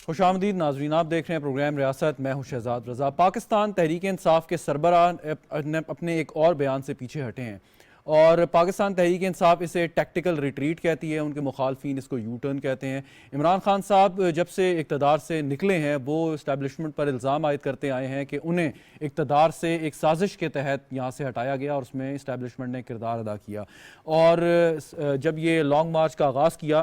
خوش آمدید ناظرین، آپ دیکھ رہے ہیں پروگرام ریاست، میں ہوں شہزاد رضا۔ پاکستان تحریک انصاف کے سربراہ اپنے ایک اور بیان سے پیچھے ہٹے ہیں اور پاکستان تحریک انصاف اسے ٹیکٹیکل ریٹریٹ کہتی ہے، ان کے مخالفین اس کو یو ٹرن کہتے ہیں۔ عمران خان صاحب جب سے اقتدار سے نکلے ہیں وہ اسٹیبلشمنٹ پر الزام عائد کرتے آئے ہیں کہ انہیں اقتدار سے ایک سازش کے تحت یہاں سے ہٹایا گیا اور اس میں اسٹیبلشمنٹ نے کردار ادا کیا۔ اور جب یہ لانگ مارچ کا آغاز کیا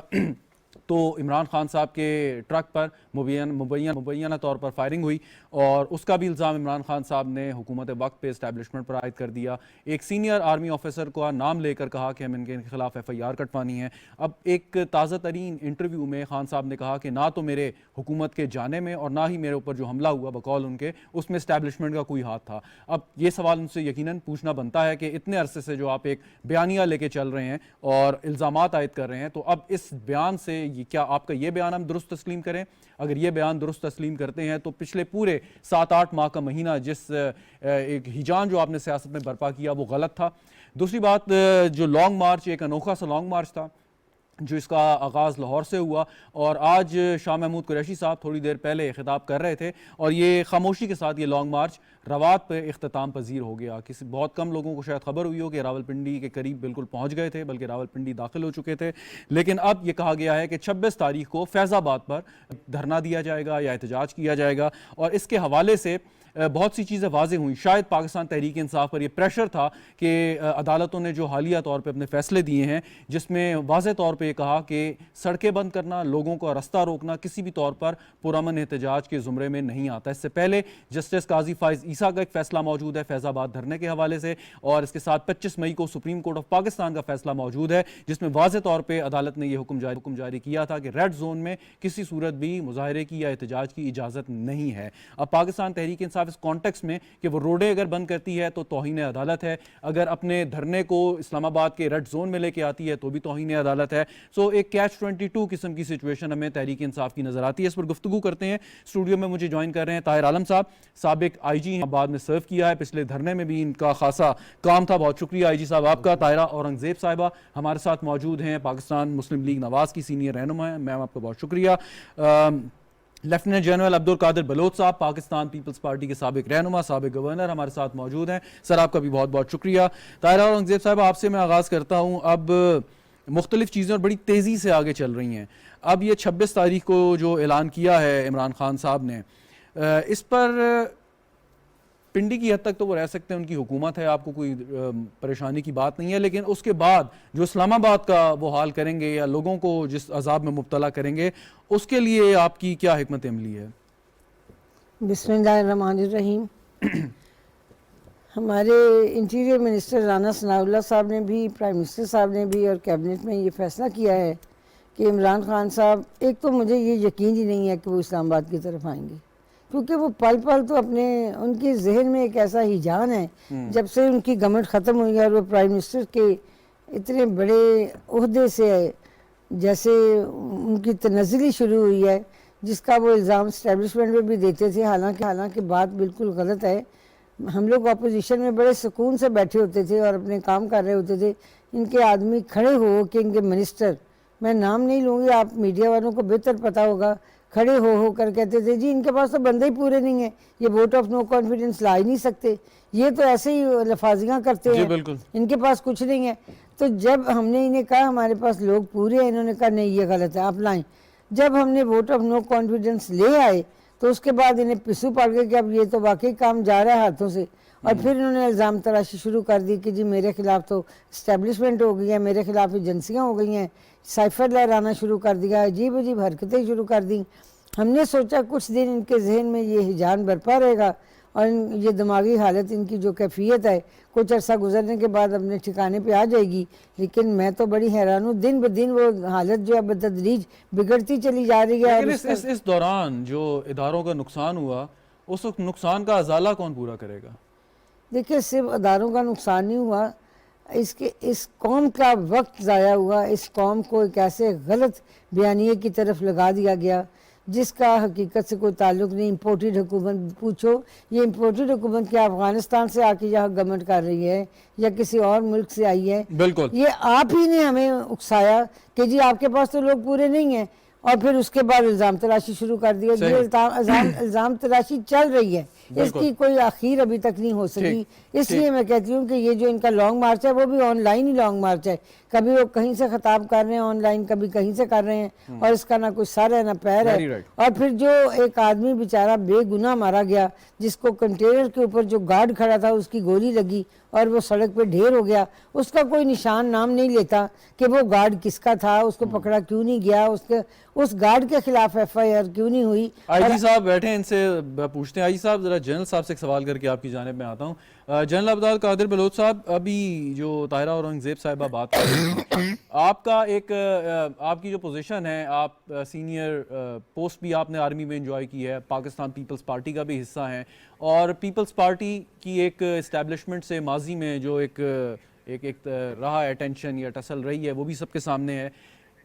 تو عمران خان صاحب کے ٹرک پر مبینہ طور پر فائرنگ ہوئی اور اس کا بھی الزام عمران خان صاحب نے حکومت وقت پہ اسٹیبلشمنٹ پر عائد کر دیا۔ ایک سینئر آرمی آفیسر کا نام لے کر کہا کہ ہم ان کے خلاف ایف آئی آر کٹوانی ہے۔ اب ایک تازہ ترین انٹرویو میں خان صاحب نے کہا کہ نہ تو میرے حکومت کے جانے میں اور نہ ہی میرے اوپر جو حملہ ہوا بقول ان کے اس میں اسٹیبلشمنٹ کا کوئی ہاتھ تھا۔ اب یہ سوال ان سے یقیناً پوچھنا بنتا ہے کہ اتنے عرصے سے جو آپ ایک بیانیہ لے کے چل رہے ہیں اور الزامات عائد کر رہے ہیں، تو اب اس بیان سے کیا آپ کا یہ بیان ہم درست تسلیم کریں؟ اگر یہ بیان درست تسلیم کرتے ہیں تو پچھلے پورے 7-8 ماہ کا مہینہ جس ایک ہیجان جو آپ نے سیاست میں برپا کیا وہ غلط تھا۔ دوسری بات، جو لانگ مارچ ایک انوکھا سا لانگ مارچ تھا جو اس کا آغاز لاہور سے ہوا، اور آج شاہ محمود قریشی صاحب تھوڑی دیر پہلے خطاب کر رہے تھے اور یہ خاموشی کے ساتھ یہ لانگ مارچ روات پہ اختتام پذیر ہو گیا۔ بہت کم لوگوں کو شاید خبر ہوئی ہو کہ راولپنڈی کے قریب بالکل پہنچ گئے تھے، بلکہ راولپنڈی داخل ہو چکے تھے، لیکن اب یہ کہا گیا ہے کہ 26 تاریخ کو فیض آباد پر دھرنا دیا جائے گا یا احتجاج کیا جائے گا، اور اس کے حوالے سے بہت سی چیزیں واضح ہوئیں۔ شاید پاکستان تحریک انصاف پر یہ پریشر تھا کہ عدالتوں نے جو حالیہ طور پہ اپنے فیصلے دیے ہیں جس میں واضح طور پہ یہ کہا کہ سڑکیں بند کرنا، لوگوں کو رستہ روکنا کسی بھی طور پر پرامن احتجاج کے زمرے میں نہیں آتا۔ اس سے پہلے جسٹس قاضی فائز عیسیٰ کا ایک فیصلہ موجود ہے فیض آباد دھرنے کے حوالے سے، اور اس کے ساتھ 25 مئی کو سپریم کورٹ آف پاکستان کا فیصلہ موجود ہے جس میں واضح طور پہ عدالت نے یہ حکم جاری کیا تھا کہ ریڈ زون میں کسی صورت بھی مظاہرے کی یا احتجاج کی اجازت نہیں ہے۔ اب پاکستان تحریک انصاف اس کانٹیکس میں کہ وہ روڈیں اگر بند کرتی ہے تو توہین عدالت ہے، اگر اپنے دھرنے کو اسلام آباد کے ریڈ زون میں لے کے آتی ہے تو بھی توہین عدالت ہے۔ سو ایک کیچ 22 قسم کی سچویشن ہمیں تحریک انصاف کی نظر آتی ہے۔ اس پر گفتگو کرتے ہیں۔ اسٹوڈیو میں مجھے جوائن کر رہے ہیں طاہر عالم صاحب، سابق آئی جی ہیں، بعد میں سرو کیا ہے، پچھلے دھرنے میں بھی ان کا خاصا کام تھا، بہت شکریہ آئی جی صاحب آپ کا۔ طاہرہ اورنگزیب صاحبہ ہمارے ساتھ موجود ہیں، پاکستان مسلم لیگ نواز کی سینئر رہنما ہیں، میم آپ کا بہت شکریہ۔ لیفٹیننٹ جنرل عبدالقادر بلوچ صاحب پاکستان پیپلز پارٹی کے سابق رہنما، سابق گورنر ہمارے ساتھ موجود ہیں، سر آپ کا بھی بہت بہت شکریہ۔ طاہرہ اورنگزیب صاحب آپ سے میں آغاز کرتا ہوں۔ اب مختلف چیزیں اور بڑی تیزی سے آگے چل رہی ہیں۔ اب یہ 26 تاریخ کو جو اعلان کیا ہے عمران خان صاحب نے، اس پر پنڈی کی حد تک تو وہ رہ سکتے ہیں، ان کی حکومت ہے، آپ کو کوئی پریشانی کی بات نہیں ہے، لیکن اس کے بعد جو اسلام آباد کا وہ حال کریں گے یا لوگوں کو جس عذاب میں مبتلا کریں گے، اس کے لیے آپ کی کیا حکمت عملی ہے؟ بسم اللہ الرحمن الرحیم۔ ہمارے انٹیریئر منسٹر رانا ثناء اللہ صاحب نے بھی، پرائم منسٹر صاحب نے بھی اور کیبنٹ میں یہ فیصلہ کیا ہے کہ عمران خان صاحب، ایک تو مجھے یہ یقین ہی نہیں ہے کہ وہ اسلام آباد کی طرف آئیں گے، کیونکہ وہ پل پل تو ان کے ذہن میں ایک ایسا ہیجان ہے جب سے ان کی گورنمنٹ ختم ہوئی ہے اور وہ پرائم منسٹر کے اتنے بڑے عہدے سے جیسے ان کی تنزلی شروع ہوئی ہے، جس کا وہ الزام اسٹیبلشمنٹ میں بھی دیتے تھے، حالانکہ بات بالکل غلط ہے۔ ہم لوگ اپوزیشن میں بڑے سکون سے بیٹھے ہوتے تھے اور اپنے کام کر رہے ہوتے تھے، ان کے آدمی کھڑے ہو کہ ان کے منسٹر، میں نام نہیں لوں گی، آپ میڈیا والوں کو بہتر پتا ہوگا، کھڑے ہو کر کہتے تھے جی ان کے پاس تو بندے ہی پورے نہیں ہیں، یہ ووٹ آف نو کانفیڈنس لا ہی نہیں سکتے، یہ تو ایسے ہی لفاظیاں کرتے ہیں، ان کے پاس کچھ نہیں ہے۔ تو جب ہم نے انہیں کہا ہمارے پاس لوگ پورے ہیں، انہوں نے کہا نہیں یہ غلط ہے، آپ لائیں۔ جب ہم نے ووٹ آف نو کانفیڈنس لے آئے تو اس کے بعد انہیں پسو پڑ گئے کہ اب یہ تو واقعی کام جا رہا ہے ہاتھوں سے، اور پھر انہوں نے الزام تراشی شروع کر دی کہ جی میرے خلاف تو اسٹیبلشمنٹ ہو گئی ہے، میرے خلاف ایجنسیاں ہو گئی ہیں، سائفر لہرانا شروع کر دیا، عجیب عجیب حرکتیں شروع کر دیں۔ ہم نے سوچا کچھ دن ان کے ذہن میں یہ ہیجان برپا رہے گا اور یہ دماغی حالت ان کی جو کیفیت ہے کچھ عرصہ گزرنے کے بعد اپنے ٹھکانے پہ آ جائے گی، لیکن میں تو بڑی حیران ہوں، دن بدن وہ حالت جو ہے بتدریج بگڑتی چلی جا رہی ہے۔ لیکن اس دوران جو اداروں کا نقصان ہوا، اس نقصان کا ازالہ کون پورا کرے گا؟ دیکھیں صرف اداروں کا نقصان نہیں ہوا، اس قوم کا وقت ضائع ہوا، اس قوم کو ایک ایسے غلط بیانیے کی طرف لگا دیا گیا جس کا حقیقت سے کوئی تعلق نہیں۔ امپورٹڈ حکومت پوچھو، یہ امپورٹڈ حکومت کیا افغانستان سے آ کے یہاں گورنمنٹ کر رہی ہے یا کسی اور ملک سے آئی ہے؟ بالکل، یہ آپ ہی نے ہمیں اکسایا کہ جی آپ کے پاس تو لوگ پورے نہیں ہیں، اور پھر اس کے بعد الزام تراشی شروع کر دی. یہ الزام تراشی چل رہی ہے, اس کی کوئی آخر ابھی تک نہیں ہو سکی. اس لیے میں کہتی ہوں کہ یہ جو ان کا لانگ مارچ ہے وہ بھی on line he long march ہے. کبھی وہ کہیں سے خطاب کر رہے ہیں آن لائن, کبھی کہیں سے کر رہے ہیں, اور اس کا نہ کوئی سر ہے نہ پیر ہے. اور پھر جو ایک آدمی بیچارہ بے گناہ مارا گیا, جس کو کنٹینر کے اوپر جو گارڈ کھڑا تھا اس کی گولی لگی اور وہ سڑک پہ ڈھیر ہو گیا, اس کا کوئی نشان نام نہیں لیتا کہ وہ گارڈ کس کا تھا, اس کو پکڑا کیوں نہیں گیا, اس گارڈ کے خلاف ایف آئی آر کیوں نہیں ہوئی. آئی جی صاحب بیٹھے ہیں, ان سے پوچھتے ہیں. آئی جی صاحب ذرا جنرل صاحب سے ایک سوال کر کے آپ کی جانب میں آتا ہوں. جنرل عبدال قادر بلوچ صاحب, ابھی جو طاہرہ اورنگزیب صاحبہ بات کر رہی ہیں, آپ کا ایک آپ کی جو پوزیشن ہے, آپ سینئر پوسٹ بھی آپ نے آرمی میں انجوائے کی ہے, پاکستان پیپلز پارٹی کا بھی حصہ ہیں, اور پیپلز پارٹی کی ایک اسٹیبلشمنٹ سے ماضی میں جو ایک رہا ہے ٹینشن یا ٹسل رہی ہے وہ بھی سب کے سامنے ہے.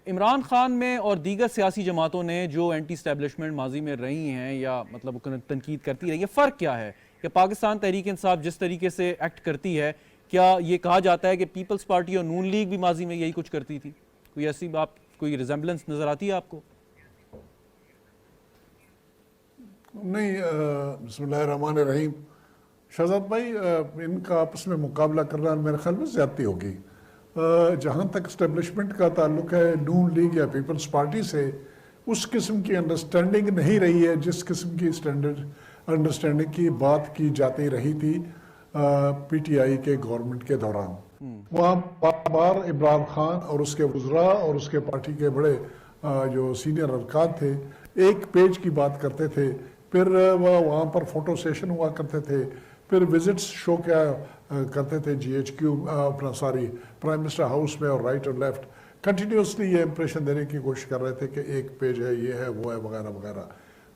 عمران خان میں اور دیگر سیاسی جماعتوں نے جو اینٹی اسٹیبلشمنٹ ماضی میں رہی ہیں یا مطلب تنقید کرتی رہی ہے, فرق کیا ہے کہ پاکستان تحریک انصاف جس طریقے سے ایکٹ کرتی ہے, کیا یہ کہا جاتا ہے کہ پیپلز پارٹی اور نون لیگ بھی ماضی میں یہی کچھ کرتی تھی؟ کوئی ایسی بات, کوئی ریزمبلنس نظر آتی ہے آپ کو؟ نہیں, بسم اللہ الرحمن الرحیم. شہزاد بھائی, ان کا آپس میں مقابلہ کرنا میرے خیال میں زیادتی ہوگی. جہاں تک اسٹیبلشمنٹ کا تعلق ہے نون لیگ یا پیپلز پارٹی سے, اس قسم کی انڈرسٹینڈنگ نہیں رہی ہے جس قسم کی انڈرسٹینڈنگ کی بات کی جاتی رہی تھی پی ٹی آئی کے گورنمنٹ کے دوران. وہاں بار بار عمران خان اور اس کے وزراء اور اس کے پارٹی کے بڑے جو سینئر ارکان تھے ایک پیج کی بات کرتے تھے, پھر وہاں پر فوٹو سیشن ہوا کرتے تھے, پھر وزٹس شو کیا کرتے تھے جی ایچ کیو اپنا پرائم منسٹر ہاؤس میں, اور رائٹ اور لیفٹ کنٹینیوسلی یہ امپریشن دینے کی کوشش کر رہے تھے کہ ایک پیج ہے, یہ ہے, وہ ہے, وغیرہ وغیرہ.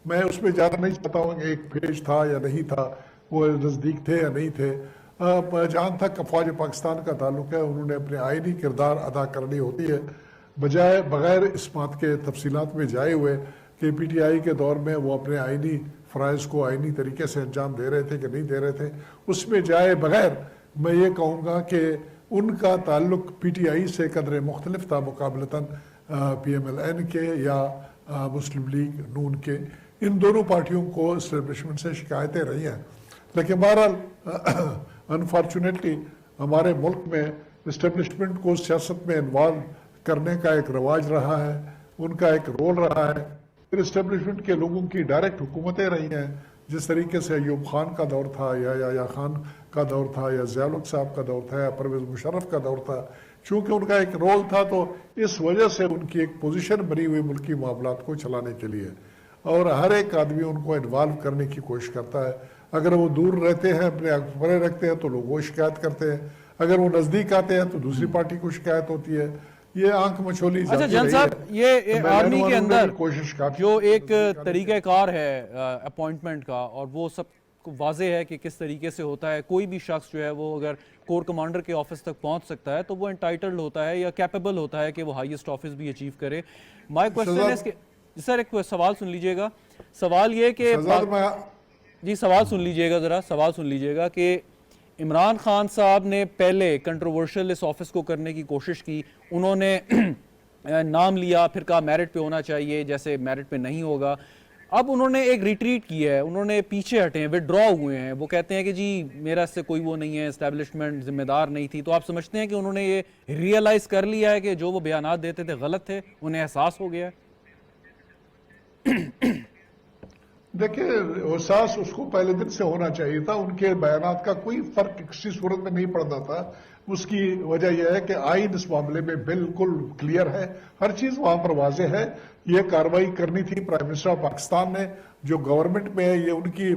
میں اس میں زیادہ نہیں چاہتا ہوں کہ ایک پیج تھا یا نہیں تھا, وہ نزدیک تھے یا نہیں تھے. جہاں تک افواج پاکستان کا تعلق ہے, انہوں نے اپنے آئینی کردار ادا کرنی ہوتی ہے, بغیر اس بات کے تفصیلات میں جائے ہوئے کہ پی ٹی آئی کے دور میں وہ اپنے آئینی فرائض کو آئینی طریقے سے انجام دے رہے تھے کہ نہیں دے رہے تھے. اس میں جائے بغیر میں یہ کہوں گا کہ ان کا تعلق پی ٹی آئی سے قدرے مختلف تھا مقابلتاً پی ایم ایل این کے یا مسلم لیگ نون کے. ان دونوں پارٹیوں کو اسٹیبلشمنٹ سے شکایتیں رہی ہیں, لیکن بہرحال انفارچونیٹلی ہمارے ملک میں اسٹیبلشمنٹ کو سیاست میں انوالو کرنے کا ایک رواج رہا ہے, ان کا ایک رول رہا ہے. پھر اسٹیبلشمنٹ کے لوگوں کی ڈائریکٹ حکومتیں رہی ہیں, جس طریقے سے ایوب خان کا دور تھا یا خان کا دور تھا یا ضیاء الحق صاحب کا دور تھا یا پرویز مشرف کا دور تھا. چونکہ ان کا ایک رول تھا تو اس وجہ سے ان کی ایک پوزیشن بنی ہوئی ملکی معاملات کو چلانے کے لیے, اور ہر ایک آدمی ان کو انوالو کرنے کی کوشش کرتا ہے. اگر وہ دور رہتے ہیں, اپنے پرے رکھتے ہیں تو لوگ وہ شکایت کرتے ہیں, اگر وہ نزدیک آتے ہیں تو دوسری پارٹی کو شکایت ہوتی ہے. یہ آنکھ مچھولی. اچھا جان صاحب, یہ آرمی کے اندر جو ایک طریقہ کار ہے اپوائنٹمنٹ کا, اور وہ سب کو واضح ہے کہ کس طریقے سے ہوتا ہے, کوئی بھی شخص جو ہے وہ اگر کور کمانڈر کے آفس تک پہنچ سکتا ہے تو وہ انٹائٹلڈ ہوتا ہے یا کیپیبل ہوتا ہے کہ وہ ہائیسٹ آفس بھی اچیو کرے. مائی کوشچن ہے سر, ایک سوال سن لیجئے گا. سوال یہ کہ جی سوال سن لیجئے گا, ذرا سوال سن لیجئے گا کہ عمران خان صاحب نے پہلے کنٹروورشل اس آفس کو کرنے کی کوشش کی, انہوں نے نام لیا, پھر کہا میرٹ پہ ہونا چاہیے, جیسے میرٹ پہ نہیں ہوگا. اب انہوں نے ایک ریٹریٹ کی ہے, انہوں نے پیچھے ہٹے ہیں, وڈرا ہوئے ہیں. وہ کہتے ہیں کہ جی میرا اس سے کوئی وہ نہیں ہے, اسٹیبلشمنٹ ذمہ دار نہیں تھی. تو آپ سمجھتے ہیں کہ انہوں نے یہ ریئلائز کر لیا ہے کہ جو وہ بیانات دیتے تھے غلط تھے, انہیں احساس ہو گیا ہے؟ دیکھیں, احساس اس کو پہلے دن سے ہونا چاہیے تھا. ان کے بیانات کا کوئی فرق کسی صورت میں نہیں پڑتا تھا. اس کی وجہ یہ ہے کہ آئین اس معاملے میں بالکل کلیئر ہے, ہر چیز وہاں پر واضح ہے. یہ کارروائی کرنی تھی پرائم منسٹر آف پاکستان نے, جو گورنمنٹ میں ہے, یہ ان کی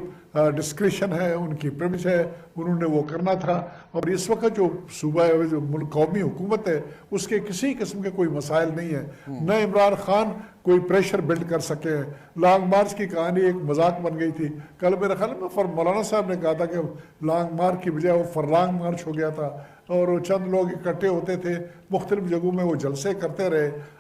ڈسکریشن ہے, ان کی پریویلیج ہے, انہوں نے وہ کرنا تھا. اور اس وقت جو صوبہ جو قومی حکومت ہے, اس کے کسی قسم کے کوئی مسائل نہیں ہے. نہ عمران خان کوئی پریشر بلڈ کر سکے. لانگ مارچ کی کہانی ایک مذاق بن گئی تھی. کل میرے خیال میں مولانا صاحب نے کہا تھا کہ لانگ مارچ کی بجائے وہ فرلانگ مارچ ہو گیا تھا, اور چند لوگ اکٹھے ہوتے تھے, مختلف جگہوں میں وہ جلسے کرتے رہے.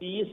30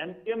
MQM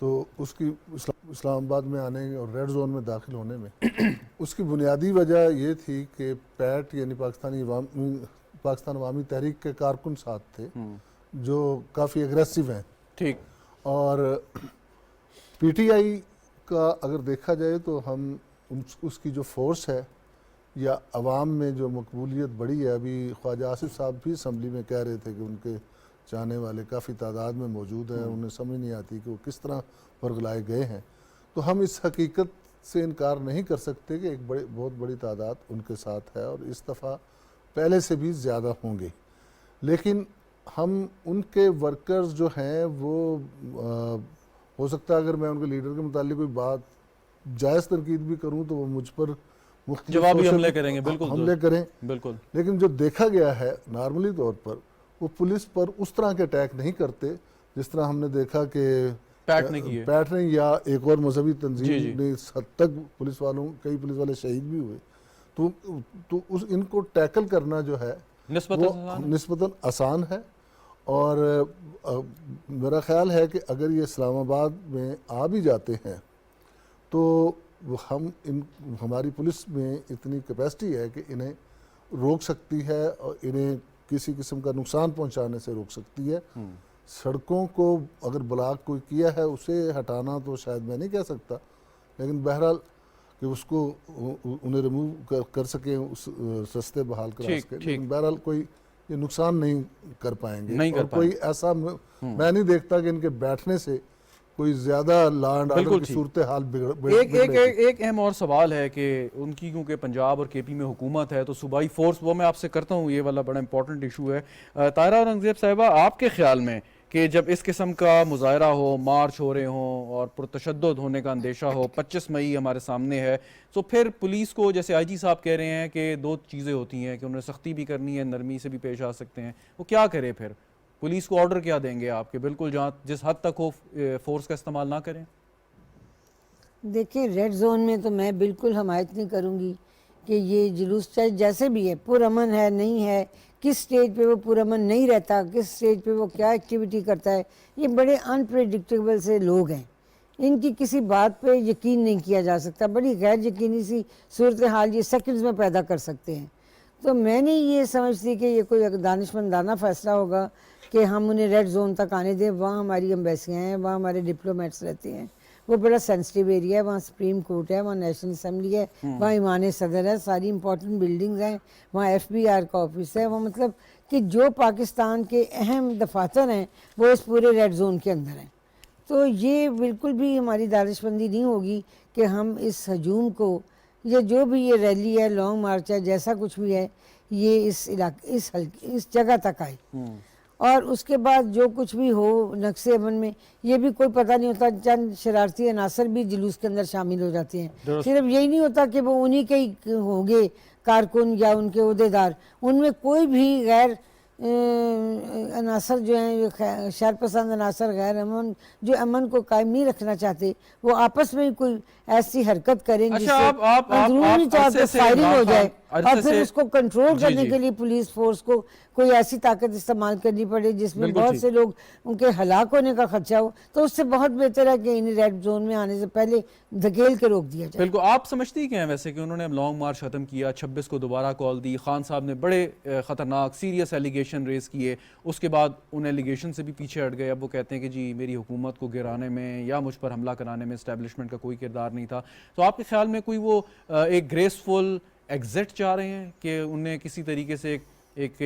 تو اس کی اسلام آباد میں آنے اور ریڈ زون میں داخل ہونے میں اس کی بنیادی وجہ یہ تھی کہ پیٹ یعنی پاکستان عوامی تحریک کے کارکن ساتھ تھے جو کافی اگریسو ہیں. ٹھیک. اور پی ٹی آئی کا اگر دیکھا جائے تو ہم اس کی جو فورس ہے یا عوام میں جو مقبولیت بڑی ہے، ابھی خواجہ آصف صاحب بھی اسمبلی میں کہہ رہے تھے کہ ان کے چاہنے والے کافی تعداد میں موجود ہیں، انہیں سمجھ نہیں آتی کہ وہ کس طرح ورگلائے گئے ہیں. تو ہم اس حقیقت سے انکار نہیں کر سکتے کہ ایک بہت بڑی تعداد ان کے ساتھ ہے اور اس دفعہ پہلے سے بھی زیادہ ہوں گے. لیکن ہم ان کے ورکرز جو ہیں وہ ہو سکتا ہے اگر میں ان کے لیڈر کے متعلق کوئی بات جائز تنقید بھی کروں تو وہ مجھ پر مختلف جوابی حملے کریں گے. بالکل حملے کریں. بالکل. لیکن جو دیکھا گیا ہے نارملی طور پر وہ پولیس پر اس طرح کے اٹیک نہیں کرتے جس طرح ہم نے دیکھا کہ پیٹ نے یا ایک اور مذہبی تنظیم نے اس حد تک کئی پولیس والے شہید بھی ہوئے. تو ان کو ٹیکل کرنا جو ہے نسبتاً آسان ہے. اور میرا خیال ہے کہ اگر یہ اسلام آباد میں آ بھی جاتے ہیں تو ہماری پولیس میں اتنی کیپیسٹی ہے کہ انہیں روک سکتی ہے اور انہیں کسی قسم کا نقصان پہنچانے سے روک سکتی ہے. سڑکوں کو اگر بلاک کوئی کیا ہے اسے ہٹانا تو شاید میں نہیں کہہ سکتا، لیکن بہرحال کہ اس کو انہیں ریموو کر سکیں، اس رستے بحال کرا سکیں، لیکن بہرحال کوئی یہ نقصان نہیں کر پائیں گے. اور کوئی ایسا میں نہیں دیکھتا کہ ان کے بیٹھنے سے کوئی زیادہ لا اینڈ آرڈر کی صورتحال ایک اہم اور سوال ہے کہ ان کی کیونکہ پنجاب اور کے پی میں حکومت ہے تو صوبائی فورس، وہ میں آپ سے کرتا ہوں، یہ والا بڑا امپورٹنٹ ایشو ہے. طاہرہ اورنگزیب صاحبہ، آپ کے خیال میں کہ جب اس قسم کا مظاہرہ ہو، مارچ ہو رہے ہوں اور پرتشدد ہونے کا اندیشہ ہو، 25 مئی ہمارے سامنے ہے، تو پھر پولیس کو جیسے آئی جی صاحب کہہ رہے ہیں کہ دو چیزیں ہوتی ہیں کہ انہیں سختی بھی کرنی ہے، نرمی سے بھی پیش آ سکتے ہیں، وہ کیا کرے پھر؟ پولیس کو آرڈر کیا دیں گے آپ کے بالکل جس حد تک ہو فورس کا استعمال نہ کریں؟ دیکھیں ریڈ زون میں تو میں بالکل حمایت نہیں کروں گی کہ یہ جلوس چاہے جیسے بھی ہے پرامن ہے نہیں ہے، کس سٹیج پہ وہ پرامن نہیں رہتا، کس سٹیج پہ وہ کیا ایکٹیویٹی کرتا ہے. یہ بڑے انپریڈکٹیبل سے لوگ ہیں، ان کی کسی بات پہ یقین نہیں کیا جا سکتا. بڑی غیر یقینی سی صورتحال یہ سیکنڈز میں پیدا کر سکتے ہیں. تو میں نہیں یہ سمجھتی کہ یہ کوئی دانشمندانہ فیصلہ ہوگا کہ ہم انہیں ریڈ زون تک آنے دیں. وہاں ہماری ایمبیسیاں ہیں، وہاں ہمارے ڈپلومیٹس رہتے ہیں، وہ بڑا سینسٹیو ایریا ہے، وہاں سپریم کورٹ ہے، وہاں نیشنل اسمبلی ہے، وہاں ایوان صدر ہے، ساری امپورٹنٹ بلڈنگز ہیں، وہاں ایف بی آر کا آفس ہے. وہ مطلب کہ جو پاکستان کے اہم دفاتر ہیں وہ اس پورے ریڈ زون کے اندر ہیں. تو یہ بالکل بھی ہماری دانشمندی نہیں ہوگی کہ ہم اس ہجوم کو یا جو بھی یہ ریلی ہے، لانگ مارچ ہے، جیسا کچھ بھی ہے، یہ اس جگہ تک آئے. اور اس کے بعد جو کچھ بھی ہو نقص امن میں یہ بھی کوئی پتہ نہیں ہوتا. چند شرارتی عناصر بھی جلوس کے اندر شامل ہو جاتے ہیں. صرف یہی نہیں ہوتا کہ وہ انہی کے ہی ہوں گے کارکن یا ان کے عہدیدار، ان میں کوئی بھی غیر عناصر جو ہیں، شر پسند عناصر، غیر امن جو امن کو قائم نہیں رکھنا چاہتے، وہ آپس میں کوئی ایسی حرکت کریں جس سے اندرونی طور پہ فائرنگ ہو جائے اور پھر اس کو کنٹرول کرنے کے لیے پولیس فورس کو کوئی ایسی طاقت استعمال کرنی پڑے جس میں بہت سے لوگ ان کے ہلاک ہونے کا خدشہ ہو. تو اس سے بہت بہتر ہے کہ انہیں ریڈ زون میں آنے سے پہلے دھکیل کے روک دیا جائے. بالکل. آپ سمجھتی کیا ہیں ویسے کہ انہوں نے لانگ مارچ ختم کیا، 26 کو دوبارہ کال دی، خان صاحب نے بڑے خطرناک سیریس ایلیگیشن ریز کیے، اس کے بعد ان ایلیگیشن سے بھی پیچھے ہٹ گئے. اب وہ کہتے ہیں کہ جی میری حکومت کو گرانے میں یا مجھ پر حملہ کرانے میں اسٹیبلشمنٹ کا کوئی کردار نہیں تھا. تو آپ کے خیال میں کوئی وہ ایک گریسفل ایگزٹ چاہ رہے ہیں کہ انہیں کسی طریقے سے ایک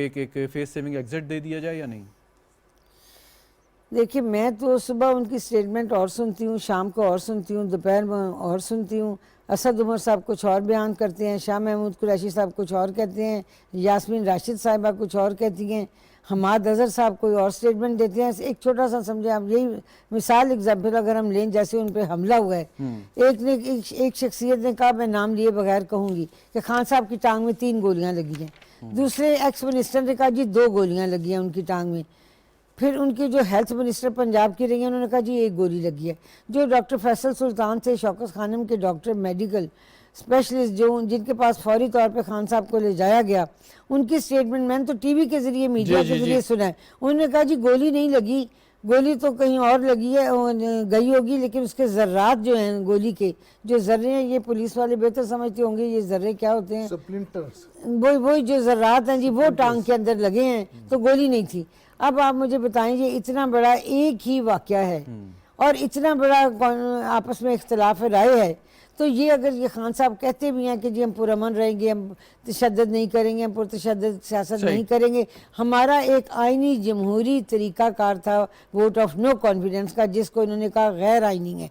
فیس سیونگ ایگزٹ دے دیا جائے یا نہیں؟ دیکھیے میں تو صبح ان کی سٹیٹمنٹ اور سنتی ہوں، شام کو اور سنتی ہوں، دوپہر میں اور سنتی ہوں. اسد عمر صاحب کچھ اور بیان کرتے ہیں، شاہ محمود قریشی صاحب کچھ اور کہتے ہیں، یاسمین راشد صاحبہ کچھ اور کہتی ہیں، حماد اظہر صاحب کوئی اور سٹیٹمنٹ دیتے ہیں. ایک چھوٹا سا سمجھیں آپ، یہی مثال ایگزامپل اگر ہم لیں جیسے ان پہ حملہ ہوا ہے، ایک شخصیت نے کہا، میں نام لیے بغیر کہوں گی، کہ خان صاحب کی ٹانگ میں 3 گولیاں لگی ہیں. دوسرے ایکس منسٹر نے کہا جی 2 گولیاں لگی ہیں ان کی ٹانگ میں. پھر ان کی جو ہیلتھ منسٹر پنجاب کی رہی ہیں انہوں نے کہا جی 1 گولی لگی ہے. جو ڈاکٹر فیصل سلطان تھے، شوکت خانم کے ڈاکٹر میڈیکل اسپیشلسٹ، جن کے پاس فوری طور پہ خان صاحب کو لے جایا گیا، ان کی سٹیٹمنٹ میں نے تو ٹی وی کے ذریعے، میڈیا کے ذریعے سنا ہے. انہوں نے کہا جی گولی نہیں لگی، گولی تو کہیں اور لگی ہے گئی ہوگی، لیکن اس کے ذرات جو ہیں گولی کے جو ذرے ہیں، یہ پولیس والے بہتر سمجھتے ہوں گے یہ ذرے کیا ہوتے ہیں، سپلنٹرز. وہی جو ذرات ہیں جی وہ ٹانگ کے اندر لگے ہیں، تو گولی نہیں تھی. اب آپ مجھے بتائیں یہ اتنا بڑا ایک ہی واقعہ ہے اور اتنا بڑا آپس میں اختلاف رائے ہے، تو یہ اگر یہ خان صاحب کہتے بھی ہیں کہ جی ہم پرامن رہیں گے، ہم تشدد نہیں کریں گے، ہم پرتشدد سیاست نہیں کریں گے، ہمارا ایک آئینی جمہوری طریقہ کار تھا ووٹ آف نو کانفیڈنس کا، جس کو انہوں نے کہا غیر آئینی ہے،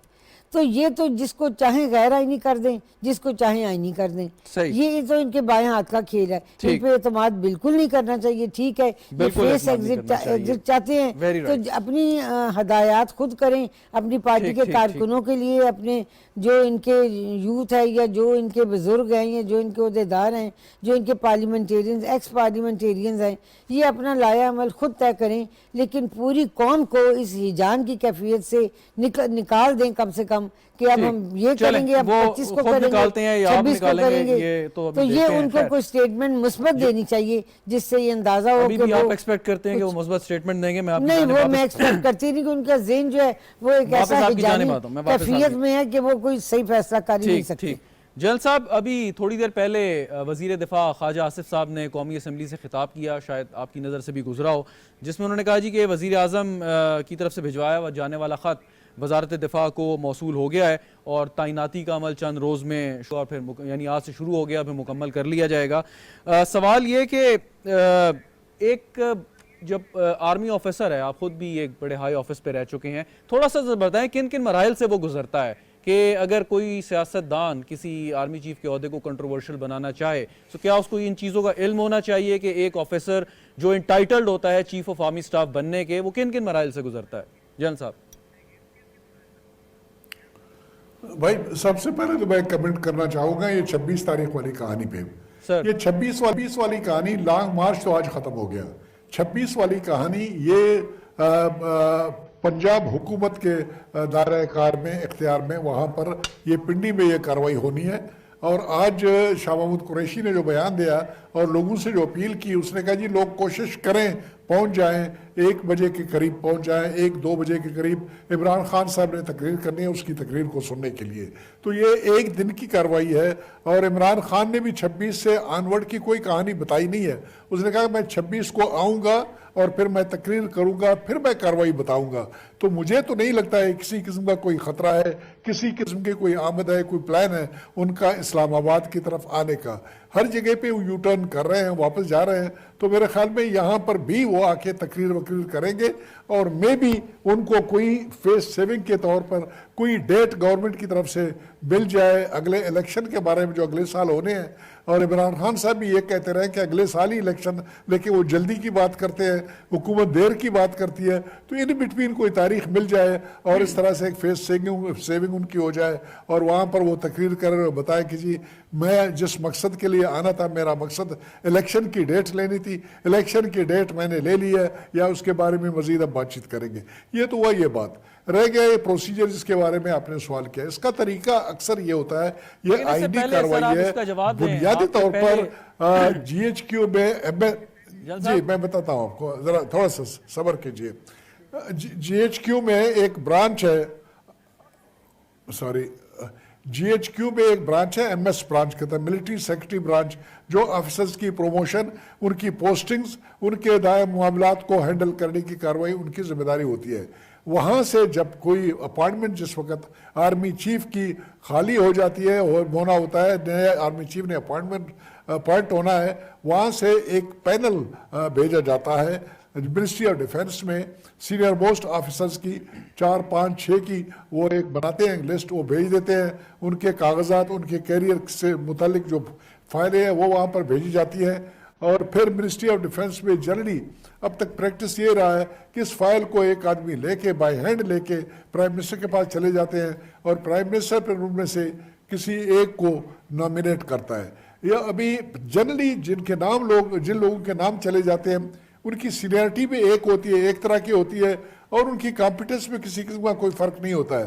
تو یہ تو جس کو چاہیں غیر آئینی کر دیں، جس کو چاہیں آئینی کر دیں، یہ تو ان کے بائیں ہاتھ کا کھیل ہے. ان پہ اعتماد بالکل نہیں کرنا چاہیے. ٹھیک ہے یہ فیس ایگزٹ چاہتے ہیں تو اپنی ہدایات خود کریں اپنی پارٹی کے کارکنوں کے لیے، اپنے جو ان کے یوتھ ہے یا جو ان کے بزرگ ہیں یا جو ان کے عہدیدار ہیں، جو ان کے پارلیمنٹیرینز ایکس پارلیمنٹیرینز ہیں، یہ اپنا لایا عمل خود طے کریں، لیکن پوری قوم کو اس ہیجان کی کیفیت سے نکال دیں کم سے کم کہ اب ہم یہ کریں گے، اب 25 کو کریں گے، 26 کو کریں گے. تو یہ ان کو کوئی سٹیٹمنٹ مثبت دینی چاہیے جس سے یہ اندازہ ہو کہ آپ ایکسپیکٹ کرتے ہیں کہ وہ مثبت سٹیٹمنٹ دیں گے. نہیں، وہ میں ایکسپیکٹ کرتی نہیں کہ ان کا ذہن جو ہے وہ ایک ایسا کیفیت میں ہے کہ وہ کوئی صحیح فیصلہ کر ہی نہیں سکتے. جنرل صاحب ابھی تھوڑی دیر پہلے وزیر دفاع خواجہ آصف صاحب نے قومی اسمبلی سے خطاب کیا، شاید آپ کی نظر سے بھی گزرا ہو، جس میں انہوں نے کہا جی کہ وزیر اعظم کی طرف سے بھجوایا جانے والا خط وزارت دفاع کو موصول ہو گیا ہے اور تعیناتی کا عمل چند روز میں پھر یعنی آج سے شروع ہو گیا، پھر مکمل کر لیا جائے گا. سوال یہ کہ ایک جب آرمی آفیسر ہے، آپ خود بھی ایک بڑے ہائی آفس پہ رہ چکے ہیں، تھوڑا سا بتائیں کن کن مراحل سے وہ گزرتا ہے کہ اگر کوئی سیاستدان کسی آرمی چیف کے عہدے کو کنٹروورشل بنانا چاہے تو کیا اس کو ان چیزوں کا علم ہونا چاہیے کہ ایک آفیسر جو انٹائٹلڈ ہوتا ہے چیف آف آرمی سٹاف بننے کے، وہ کن کن مراحل سے گزرتا ہے؟ جنرل صاحب. بھائی سب سے پہلے تو میں کمنٹ کرنا چاہوں گا یہ 26 تاریخ والی کہانی پہ. یہ 26 والی کہانی لانگ مارچ تو آج ختم ہو گیا. 26 والی کہانی یہ پنجاب حکومت کے دائرہ کار میں اختیار میں، وہاں پر یہ پنڈی میں یہ کارروائی ہونی ہے. اور آج شاہ محمود قریشی نے جو بیان دیا اور لوگوں سے جو اپیل کی، اس نے کہا جی لوگ کوشش کریں پہنچ جائیں، 1 بجے کے قریب پہنچ جائیں، 1-2 بجے کے قریب عمران خان صاحب نے تقریر کرنی ہے، اس کی تقریر کو سننے کے لیے. تو یہ 1 دن کی کارروائی ہے اور عمران خان نے بھی 26 سے آنورڈ کی کوئی کہانی بتائی نہیں ہے. اس نے کہا میں 26 کو آؤں گا اور پھر میں تقریر کروں گا، پھر میں کارروائی بتاؤں گا. تو مجھے تو نہیں لگتا ہے کسی قسم کا کوئی خطرہ ہے، کسی قسم کی کوئی آمد ہے، کوئی پلان ہے ان کا اسلام آباد کی طرف آنے کا. ہر جگہ پہ وہ یو ٹرن کر رہے ہیں، واپس جا رہے ہیں. تو میرے خیال میں یہاں پر بھی وہ آ کے تقریر کریں گے اور میں بھی ان کو کوئی فیس سیونگ کے طور پر کوئی ڈیٹ گورنمنٹ کی طرف سے مل جائے اگلے الیکشن کے بارے میں جو اگلے سال ہونے ہیں. اور عمران خان صاحب بھی یہ کہتے رہے کہ اگلے سال ہی الیکشن، لیکن وہ جلدی کی بات کرتے ہیں، حکومت دیر کی بات کرتی ہے. تو ان بٹوین کوئی تاریخ مل جائے اور اس طرح سے ایک فیس سیونگ ان کی ہو جائے اور وہاں پر وہ تقریر کریں اور بتائیں کہ جی میں جس مقصد کے لیے آنا تھا، میرا مقصد الیکشن کی ڈیٹ لینی تھی، الیکشن کی ڈیٹ میں نے لے لی ہے، یا اس کے بارے میں مزید اب بات چیت کریں گے. یہ تو ہوا یہ بات. رہ گیا یہ پروسیجر جس کے بارے میں آپ نے سوال کیا. اس کا طریقہ اکثر یہ ہوتا ہے، یہ آئینی کارروائی ہے. بنیادی طور پر جی ایچ کیو میں جی میں بتاتا ہوں آپ کو، ذرا تھوڑا سا صبر کیجئے. جی ایچ کیو میں ایک برانچ ہے، جی ایچ کیو میں ایک برانچ ہے، ایم ایس برانچ کہتا ہے، ملٹری سیکرٹری برانچ، جو آفیسرز کی پروموشن، ان کی پوسٹنگز، ان کے دائم معاملات کو ہینڈل کرنے کی کارروائی ان کی ذمہ داری ہوتی ہے. وہاں سے جب کوئی اپائنٹمنٹ جس وقت آرمی چیف کی خالی ہو جاتی ہے اور ہونا ہوتا ہے، نئے آرمی چیف نے اپوائنٹ ہونا ہے، وہاں سے ایک پینل بھیجا جاتا ہے منسٹری آف ڈیفنس میں سینئر موسٹ آفیسرز کی 4 5 6 کی وہ ایک بناتے ہیں لسٹ، وہ بھیج دیتے ہیں. ان کے کاغذات، ان کے کیریئر سے متعلق جو فائلیں ہیں وہ وہاں پر بھیجی جاتی ہیں. اور پھر منسٹری آف ڈیفنس میں جنرلی اب تک پریکٹس یہ رہا ہے کہ اس فائل کو ایک آدمی لے کے بائی ہینڈ لے کے پرائم منسٹر کے پاس چلے جاتے ہیں اور پرائم منسٹر پھر ان میں سے کسی ایک کو نامینیٹ کرتا ہے. یا ابھی جنرلی جن لوگوں کے نام چلے جاتے ہیں ان کی سینئرٹی بھی ایک ہوتی ہے، ایک طرح کی ہوتی ہے اور ان کی کمپیٹنس میں کسی قسم کا کوئی فرق نہیں ہوتا ہے.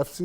FC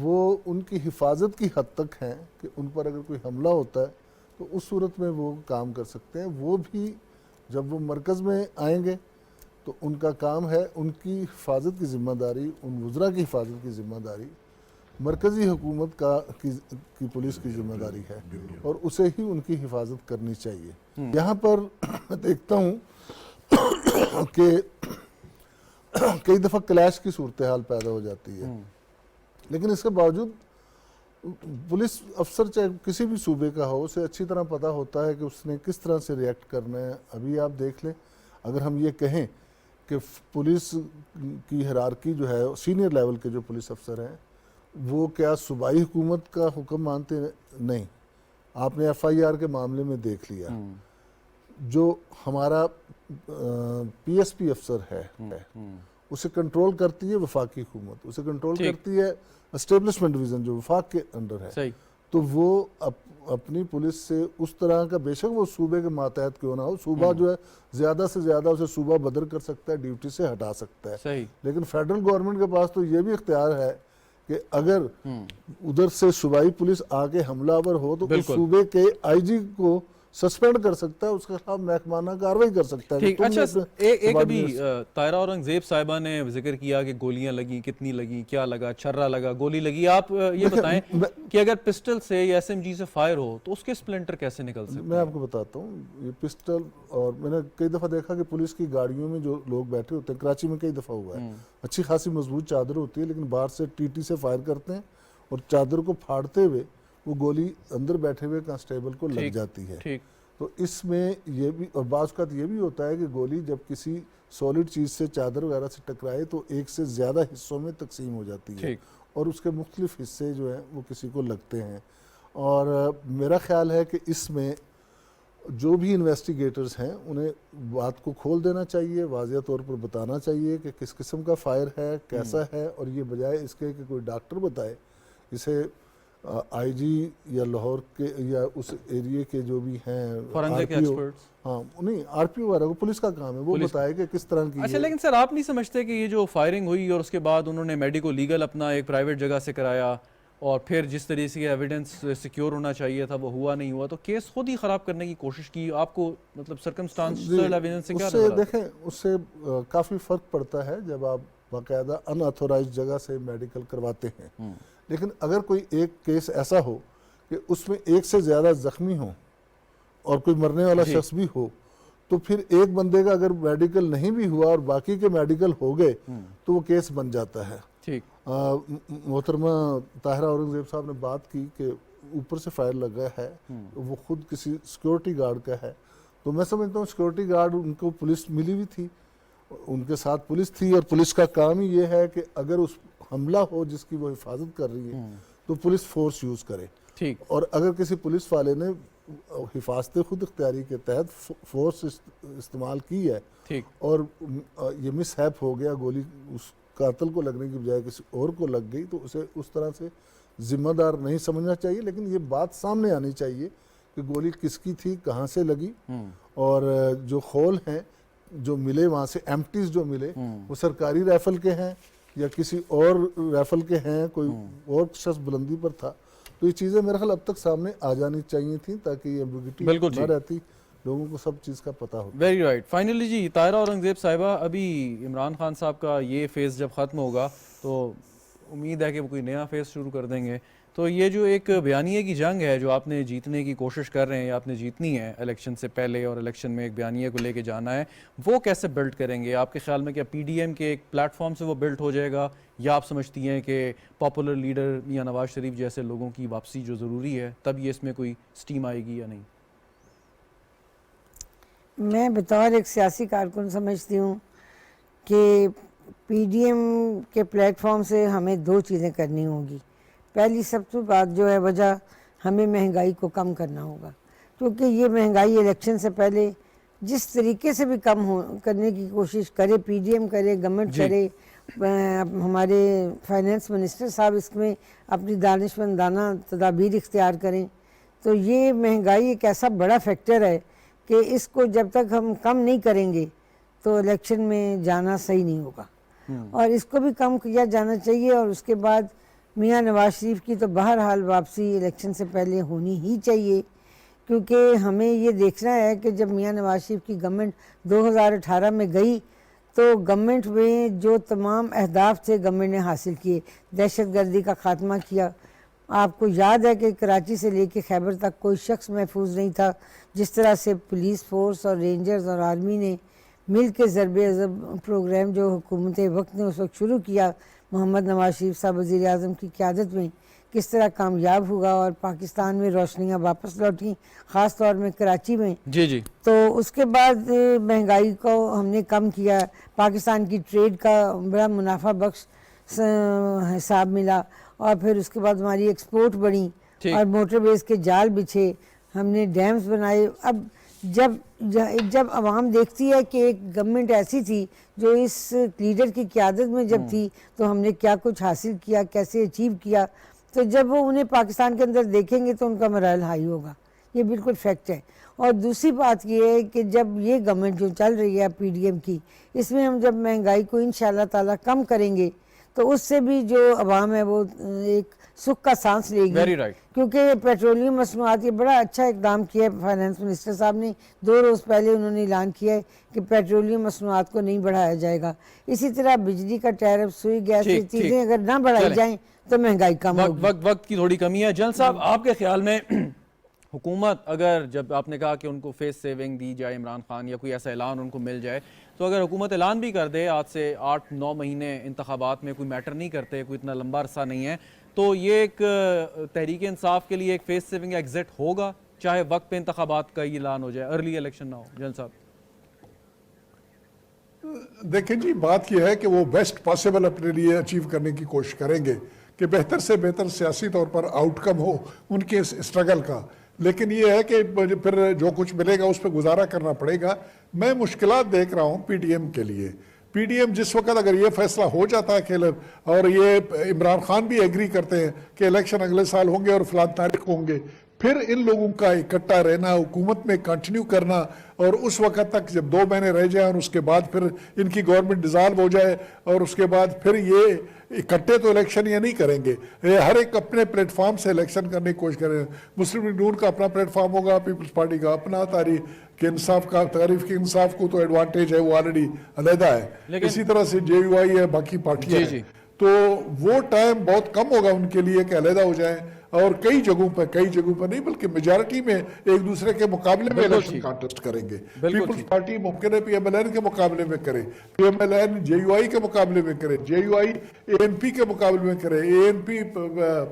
وہ ان کی حفاظت کی حد تک ہیں کہ ان پر اگر کوئی حملہ ہوتا ہے تو اس صورت میں وہ کام کر سکتے ہیں. وہ بھی جب وہ مرکز میں آئیں گے تو ان کا کام ہے, ان کی حفاظت کی ذمہ داری, ان وزراء کی حفاظت کی ذمہ داری مرکزی حکومت کی پولیس کی ذمہ داری ہے, اور اسے ہی ان کی حفاظت کرنی چاہیے. یہاں پر دیکھتا ہوں کہ کئی دفعہ کلیش کی صورتحال پیدا ہو جاتی ہے, لیکن اس کے باوجود پولیس افسر چاہے کسی بھی صوبے کا ہو, اسے اچھی طرح پتہ ہوتا ہے کہ اس نے کس طرح سے ریئیکٹ کرنا ہے. ابھی آپ دیکھ لیں, اگر ہم یہ کہیں کہ پولیس کی ہیرارکی جو ہے, سینئر لیول کے جو پولیس افسر ہیں وہ کیا صوبائی حکومت کا حکم مانتے ہیں؟ نہیں. آپ نے ایف آئی آر کے معاملے میں دیکھ لیا, جو ہمارا پی ایس پی افسر ہے اسے کنٹرول کرتی ہے وفاقی حکومت, اسے کنٹرول کرتی ہے اسٹیبلشمنٹ ڈویژن جو وفاق کے انڈر ہے. تو وہ اپنی پولیس سے اس طرح کا, بے شک وہ صوبے کے ماتحت کیوں نہ ہو, صوبہ جو ہے زیادہ سے زیادہ اسے صوبہ بدر کر سکتا ہے, ڈیوٹی سے ہٹا سکتا ہے. لیکن فیڈرل گورنمنٹ کے پاس تو یہ بھی اختیار ہے کہ اگر ادھر سے صوبائی پولیس آگے حملہ آور ہو تو اس صوبے کے آئی جی کو سسپینڈ کر سکتا ہے, اس کے خلاف محکمانہ کارروائی کر سکتا ہے. اچھا, ایک ابھی طاہرہ اورنگزیب صاحبہ نے ذکر کیا کہ گولیاں لگی, کتنی لگی, کیا لگا, چھرا لگا, گولی لگی. آپ یہ بتائیں کہ اگر پسٹل سے یا ایس ایم جی سے فائر ہو تو اس کے سپلنٹر کیسے نکل سکتے ہیں؟ میں آپ کو بتاتا ہوں, یہ پسٹل, اور میں نے کئی دفعہ دیکھا کہ پولیس کی گاڑیوں میں جو لوگ بیٹھے ہوتے ہیں, کراچی میں کئی دفعہ ہوا ہے, اچھی خاصی مضبوط چادر ہوتی ہے, لیکن باہر سے ٹی ٹی سے فائر کرتے ہیں اور چادر کو پھاڑتے ہوئے وہ گولی اندر بیٹھے ہوئے کانسٹیبل کو لگ جاتی ہے. تو اس میں یہ بھی, اور بعض اوقات یہ بھی ہوتا ہے کہ گولی جب کسی سالڈ چیز سے, چادر وغیرہ سے ٹکرائے تو ایک سے زیادہ حصوں میں تقسیم ہو جاتی ہے, اور اس کے مختلف حصے جو ہیں وہ کسی کو لگتے ہیں. اور میرا خیال ہے کہ اس میں جو بھی انویسٹیگیٹرز ہیں انہیں بات کو کھول دینا چاہیے, واضح طور پر بتانا چاہیے کہ کس قسم کا فائر ہے, کیسا ہے, اور یہ بجائے اس کے کہ کوئی ڈاکٹر بتائے, اسے آئی جی یا لاہور کے یا اس ایریے کے جو بھی ہیں فورنزک ایکسپرٹس, ہاں نہیں آر پی او وغیرہ کو, پولیس کا کام ہے وہ بتائے کہ کس طرح کی. اچھا, لیکن سر آپ نہیں سمجھتے کہ یہ جو فائرنگ ہوئی اور اس کے بعد انہوں نے میڈیکو لیگل اپنا ایک پرائیویٹ جگہ سے کرایا, اور پھر جس طریقے سے ایویڈنس سیکیور ہونا چاہیے تھا وہ ہوا نہیں ہوا, تو کیس خود ہی خراب کرنے کی کوشش کی, آپ کو مطلب سرکمسٹانشل ایویڈنس سے کیا نظر آتا ہے؟ دیکھیں اس سے کافی فرق پڑتا ہے جب آپ باقاعدہ ان آتھورائزڈ جگہ سے میڈیکل کرواتے ہیں. لیکن اگر کوئی ایک کیس ایسا ہو کہ اس میں ایک سے زیادہ زخمی ہوں اور کوئی مرنے والا شخص بھی ہو, تو پھر ایک بندے کا اگر میڈیکل نہیں بھی ہوا اور باقی کے میڈیکل ہو گئے تو وہ کیس بن جاتا ہے. محترمہ طاہرہ اورنگزیب صاحب نے بات کی کہ اوپر سے فائر لگا ہے, وہ خود کسی سیکورٹی گارڈ کا ہے, تو میں سمجھتا ہوں سیکورٹی گارڈ ان کو پولیس ملی ہوئی تھی, ان کے ساتھ پولیس تھی, اور پولیس کا کام ہی یہ ہے کہ اگر اس حملہ ہو جس کی وہ حفاظت کر رہی ہے تو پولیس فورس یوز کرے. اور اگر کسی پولیس والے نے حفاظت خود اختیاری کے تحت فورس استعمال کی ہے اور یہ مس ہیپ ہو گیا, گولی اس قاتل کو لگنے کی بجائے کسی اور کو لگ گئی, تو اسے اس طرح سے ذمہ دار نہیں سمجھنا چاہیے. لیکن یہ بات سامنے آنی چاہیے کہ گولی کس کی تھی, کہاں سے لگی, اور جو خول ہیں جو ملے وہاں سے ایمٹیز جو ملے وہ سرکاری رائفل کے ہیں یا کسی اور رائفل کے ہیں, کوئی اور شخص بلندی پر تھا. تو یہ چیزیں میرے خیال اب تک سامنے آ جانی چاہیے تھیں تاکہ یہ ایمبیگوٹی نہ رہتی, لوگوں کو سب چیز کا پتہ ہوتا. Very right. فائنلی جی طاہرہ اورنگزیب صاحبہ, ابھی عمران خان صاحب کا یہ فیز جب ختم ہوگا تو امید ہے کہ وہ کوئی نیا فیز شروع کر دیں گے, تو یہ جو ایک بیانیے کی جنگ ہے جو آپ نے جیتنے کی کوشش کر رہے ہیں یا آپ نے جیتنی ہے الیکشن سے پہلے, اور الیکشن میں ایک بیانیے کو لے کے جانا ہے, وہ کیسے بلڈ کریں گے آپ کے خیال میں؟ کیا پی ڈی ایم کے ایک پلیٹ فارم سے وہ بلڈ ہو جائے گا, یا آپ سمجھتی ہیں کہ پاپولر لیڈر یا نواز شریف جیسے لوگوں کی واپسی جو ضروری ہے تب یہ اس میں کوئی سٹیم آئے گی یا نہیں؟ میں بطور ایک سیاسی کارکن سمجھتی ہوں کہ پی ڈی ایم کے پلیٹ فارم سے ہمیں دو چیزیں کرنی ہوں گی. پہلی سب سے بات جو ہے وجہ, ہمیں مہنگائی کو کم کرنا ہوگا, کیونکہ یہ مہنگائی الیکشن سے پہلے جس طریقے سے بھی کم کرنے کی کوشش کرے, پی ڈی ایم کرے, گورنمنٹ کرے, ہمارے فائنینس منسٹر صاحب اس میں اپنی دانشمندانہ تدابیر اختیار کریں, تو یہ مہنگائی ایک ایسا بڑا فیکٹر ہے کہ اس کو جب تک ہم کم نہیں کریں گے تو الیکشن میں جانا صحیح نہیں ہوگا. اور اس کو بھی کم کیا جانا چاہیے, اور اس کے بعد میاں نواز شریف کی تو بہرحال واپسی الیکشن سے پہلے ہونی ہی چاہیے، کیونکہ ہمیں یہ دیکھنا ہے کہ جب میاں نواز شریف کی گورنمنٹ 2018 میں گئی تو گورنمنٹ میں جو تمام اہداف تھے گورنمنٹ نے حاصل کیے، دہشت گردی کا خاتمہ کیا۔ آپ کو یاد ہے کہ کراچی سے لے کے خیبر تک کوئی شخص محفوظ نہیں تھا، جس طرح سے پولیس فورس اور رینجرز اور آرمی نے مل کے ضرب عضب پروگرام جو حکومت وقت نے اس وقت شروع کیا محمد نواز شریف صاحب وزیر اعظم کی قیادت میں، کس طرح کامیاب ہوا اور پاکستان میں روشنیاں واپس لوٹیں، خاص طور میں کراچی میں۔ جی تو اس کے بعد مہنگائی کو ہم نے کم کیا، پاکستان کی ٹریڈ کا بڑا منافع بخش حساب ملا، اور پھر اس کے بعد ہماری ایکسپورٹ بڑھی اور موٹر ویز کے جال بچھے، ہم نے ڈیمز بنائے۔ اب جب عوام دیکھتی ہے کہ ایک گورنمنٹ ایسی تھی جو اس لیڈر کی قیادت میں جب تھی تو ہم نے کیا کچھ حاصل کیا، کیسے اچیو کیا، تو جب وہ انہیں پاکستان کے اندر دیکھیں گے تو ان کا مرائل ہائی ہوگا، یہ بالکل فیکٹ ہے۔ اور دوسری بات یہ ہے کہ جب یہ گورنمنٹ جو چل رہی ہے پی ڈی ایم کی، اس میں ہم جب مہنگائی کو انشاءاللہ تعالیٰ کم کریں گے تو اس سے بھی جو عوام ہے وہ ایک سکھ کا سانس لے گی، کیونکہ پیٹرولیم مصنوعات یہ بڑا اچھا اقدام کیا ہے فائنانس منسٹر صاحب نے، 2 روز پہلے انہوں نے اعلان کیا ہے کہ پیٹرولیم مصنوعات کو نہیں بڑھایا جائے گا۔ اسی طرح بجلی کا ٹیرف، سوئی گیس، یہ چیزیں اگر نہ بڑھائی جائیں تو مہنگائی کم ہوگی۔ وقت کی تھوڑی کمی ہے۔ جنرل صاحب، آپ کے خیال میں حکومت اگر، جب آپ نے کہا کہ ان کو فیس سیونگ دی جائے عمران خان یا کوئی ایسا اعلان ان کو مل جائے، تو اگر حکومت اعلان بھی کر دے آج سے 8-9 مہینے انتخابات میں کوئی میٹر نہیں کرتے، کوئی اتنا لمبا عرصہ نہیں ہے، تو یہ ایک تحریک انصاف کے لیے ایک فیس سیونگ ایگزٹ ہوگا، چاہے وقت پہ انتخابات کا ہی اعلان ہو جائے، ارلی الیکشن نہ ہو؟ جنرل صاحب دیکھیں جی، بات یہ ہے کہ وہ بیسٹ پاسبل اپنے لیے اچیو کرنے کی کوشش کریں گے کہ بہتر سے بہتر سیاسی طور پر آؤٹ کم ہو ان کے اس اسٹرگل کا، لیکن یہ ہے کہ پھر جو کچھ ملے گا اس پہ گزارا کرنا پڑے گا۔ میں مشکلات دیکھ رہا ہوں پی ڈی ایم کے لیے۔ پی ڈی ایم جس وقت اگر یہ فیصلہ ہو جاتا ہے کہ اور یہ عمران خان بھی ایگری کرتے ہیں کہ الیکشن اگلے سال ہوں گے اور فلاں تاریخ ہوں گے، پھر ان لوگوں کا اکٹھا رہنا، حکومت میں کنٹینیو کرنا، اور اس وقت تک جب 2 مہینے رہ جائیں اور اس کے بعد پھر ان کی گورنمنٹ ڈیزالو ہو جائے اور اس کے بعد پھر یہ اکٹھے تو الیکشن یہ نہیں کریں گے، ہر ایک اپنے پلیٹ فارم سے الیکشن کرنے کی کوشش کریں۔ مسلم لیگ نون کا اپنا پلیٹ فارم ہوگا، پیپلز پارٹی کا اپنا، تحریک انصاف کا، تحریک انصاف کو تو ایڈوانٹیج ہے، وہ آلریڈی علیحدہ ہے، اسی طرح سے جے یو آئی ہے، باقی پارٹیاں ہیں، تو وہ ٹائم بہت کم ہوگا ان کے لیے کہ علیحدہ ہو جائیں، اور کئی جگہوں پہ نہیں بلکہ میجارٹی میں ایک دوسرے کے مقابلے میں الیکشن کانٹیسٹ کریں گے۔ پیپلز پارٹی ممکن ہے پی ایم ایل این کے مقابلے میں کرے، P M L N J U I کے مقابلے میں کرے، جے یو آئی اے این پی کے مقابلے میں کرے، اے این پی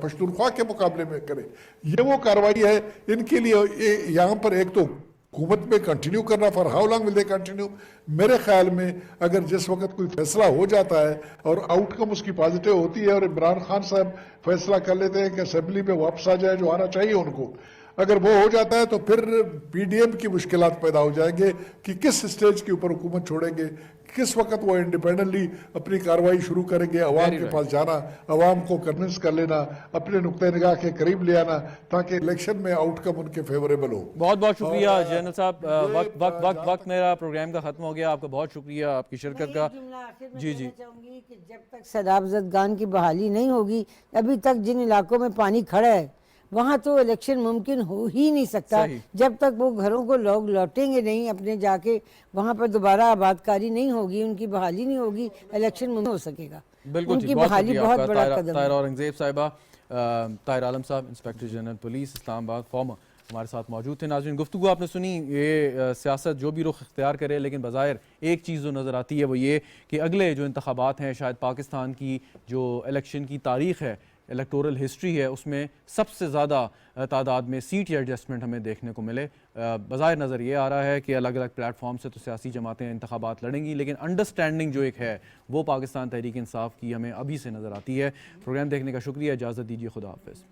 پشتونخوا کے مقابلے میں کرے۔ یہ وہ کارروائی ہے ان کے لیے۔ یہاں پر ایک تو حکومت میں کنٹینیو کرنا، for how long will they continue? میرے خیال میں اگر جس وقت کوئی فیصلہ ہو جاتا ہے اور آؤٹ کم اس کی پازیٹیو ہوتی ہے اور عمران خان صاحب فیصلہ کر لیتے ہیں کہ اسمبلی میں واپس آ جائے، جو آنا چاہیے ان کو، اگر وہ ہو جاتا ہے تو پھر پی ڈی ایم کی مشکلات پیدا ہو جائیں گے کہ کس سٹیج کے اوپر حکومت چھوڑیں گے، کس وقت وہ انڈیپینڈنٹلی اپنی کارروائی شروع کریں گے، عوام کے پاس جانا، عوام کو کنونس کر لینا، اپنے نقطۂ نگاہ کے قریب لے آنا تاکہ الیکشن میں آؤٹ کم ان کے فیوریبل ہو۔ بہت بہت شکریہ جنرل صاحب، وقت میرا پروگرام کا ختم ہو گیا۔ آپ کا بہت شکریہ آپ کی شرکت کا۔ جی چاہوں گی کہ جب تک سیلاب زدگان کی بحالی نہیں ہوگی، ابھی تک جن علاقوں میں پانی کھڑا ہے وہاں تو الیکشن ممکن ہو ہی نہیں سکتا، جب تک وہ گھروں کو لوگ لوٹیں گے نہیں اپنے جا کے، وہاں پر دوبارہ آباد کاری نہیں ہوگی، ان کی بحالی نہیں ہوگی، الیکشن ممکن ہو سکے گا۔ بالکل، ان کی بحالی بہت بڑا قدم ہے۔ طاہر اورنگزیب صاحبہ، طاہر عالم صاحب انسپیکٹر جنرل پولیس اسلام آباد فارمر ہمارے ساتھ موجود تھے۔ ناظرین، گفتگو آپ نے سنی، یہ سیاست جو بھی رخ اختیار کرے، لیکن بظاہر ایک چیز جو نظر آتی ہے وہ یہ کہ اگلے جو انتخابات ہیں، شاید پاکستان کی جو الیکشن کی تاریخ ہے، الیکٹورل ہسٹری ہے، اس میں سب سے زیادہ تعداد میں سیٹ یا ایڈجسٹمنٹ ہمیں دیکھنے کو ملے۔ بظاہر نظر یہ آ رہا ہے کہ الگ الگ پلیٹ فارم سے تو سیاسی جماعتیں انتخابات لڑیں گی، لیکن انڈرسٹینڈنگ جو ایک ہے وہ پاکستان تحریک انصاف کی ہمیں ابھی سے نظر آتی ہے۔ پروگرام دیکھنے کا شکریہ، اجازت دیجیے، خدا حافظ۔